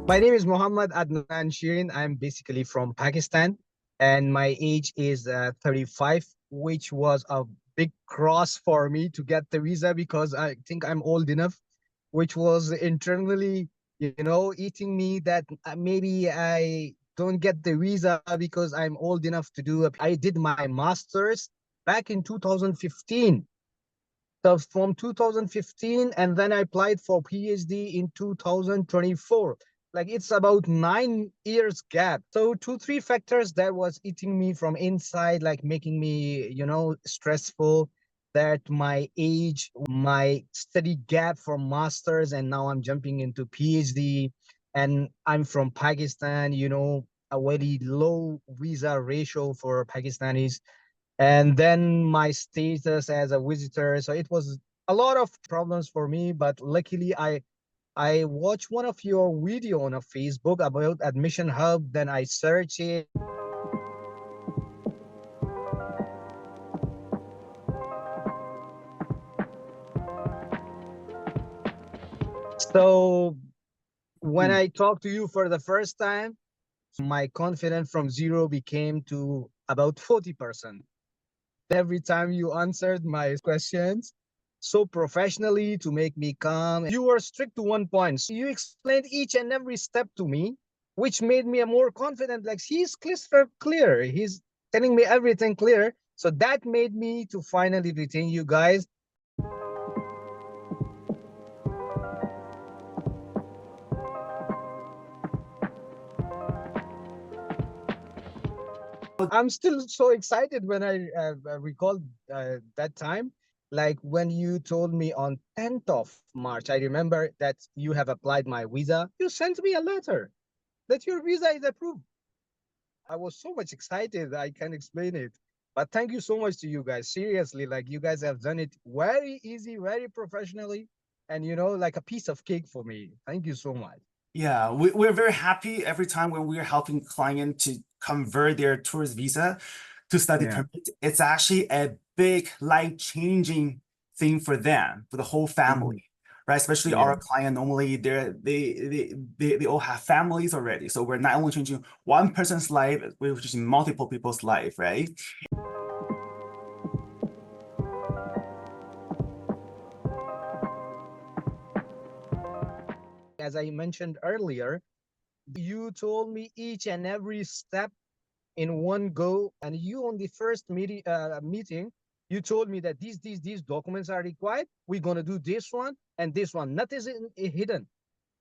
My name is Mohammed Adnan Sheeran. I'm basically from Pakistan, and my age is 35, which was a big cross for me to get the visa because I think I'm old enough, which was internally, eating me that maybe I don't get the visa because I'm old enough to do it. I did my master's back in 2015. So from 2015, and then I applied for PhD in 2024. Like it's about 9 years gap. So two, three factors that was eating me from inside, like making me, stressful. That my age, my study gap from masters, and now I'm jumping into PhD. And I'm from Pakistan, a very low visa ratio for Pakistanis, and then my status as a visitor. So it was a lot of problems for me, but luckily I watched one of your video on a Facebook about admission hub. Then I search it. So when Mm. I talked to you for the first time, my confidence from zero became to about 40%. Every time you answered my questions so professionally to make me calm. You were strict to one point. So you explained each and every step to me, which made me a more confident. Like he's crystal clear. He's telling me everything clear. So that made me to finally retain you guys. I'm still so excited when I recall that time. Like when you told me on 10th of March, I remember that you have applied my visa. You sent me a letter that your visa is approved. I was so much excited. I can't explain it. But thank you so much to you guys. Seriously, like you guys have done it very easy, very professionally, and like a piece of cake for me. Thank you so much. Yeah, we're very happy every time when we're helping client to convert their tourist visa to study Yeah. permit. It's actually a big life-changing thing for them, for the whole Mhm. family, right? Especially Yeah. our client, normally they all have families already. So we're not only changing one person's life, we're changing multiple people's life, right? As I mentioned earlier, you told me each and every step in one go, and you on the first meeting, you told me that these documents are required. We're going to do this one and this one. Nothing is hidden.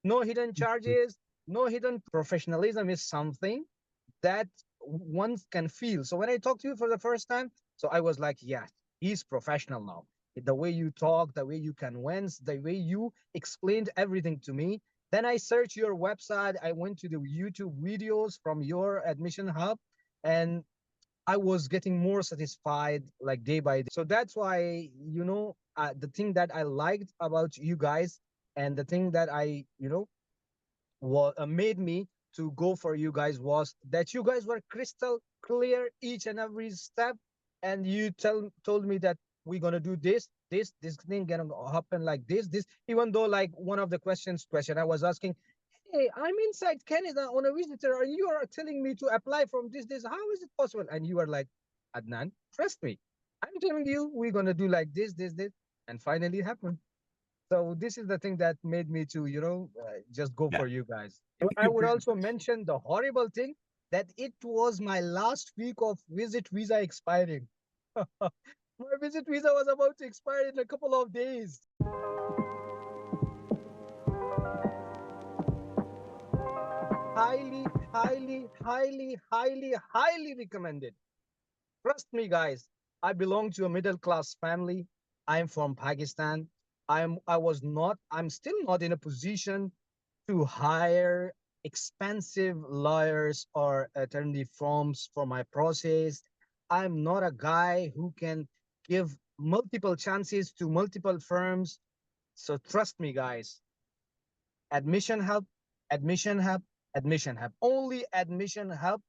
No hidden charges, no hidden. Professionalism is something that one can feel. So when I talked to you for the first time, so I was like, yeah, he's professional now. The way you talk, the way you convince, the way you explained everything to me. Then I searched your website. I went to the YouTube videos from your admission hub, and I was getting more satisfied like day by day. So that's why, the thing that I liked about you guys, and the thing that I, what made me to go for you guys was that you guys were crystal clear each and every step, and you told me that we're gonna do this thing gonna happen like this. Even though like one of the question I was asking, hey, I'm inside Canada on a visitor, and you are telling me to apply from this. How is it possible? And you are like, Adnan, trust me. I'm telling you, we're gonna do like this, and finally it happened. So this is the thing that made me to, just go Yeah. for you guys. I would also mention the horrible thing that it was my last week of visit visa expiring. My visit visa was about to expire in a couple of days. Highly, highly, highly, highly, highly recommended. Trust me, guys. I belong to a middle class family. I'm from Pakistan. I'm still not in a position to hire expensive lawyers or attorney firms for my process. I'm not a guy who can give multiple chances to multiple firms. So trust me, guys. Admission help, admission help, admission help. Only admission help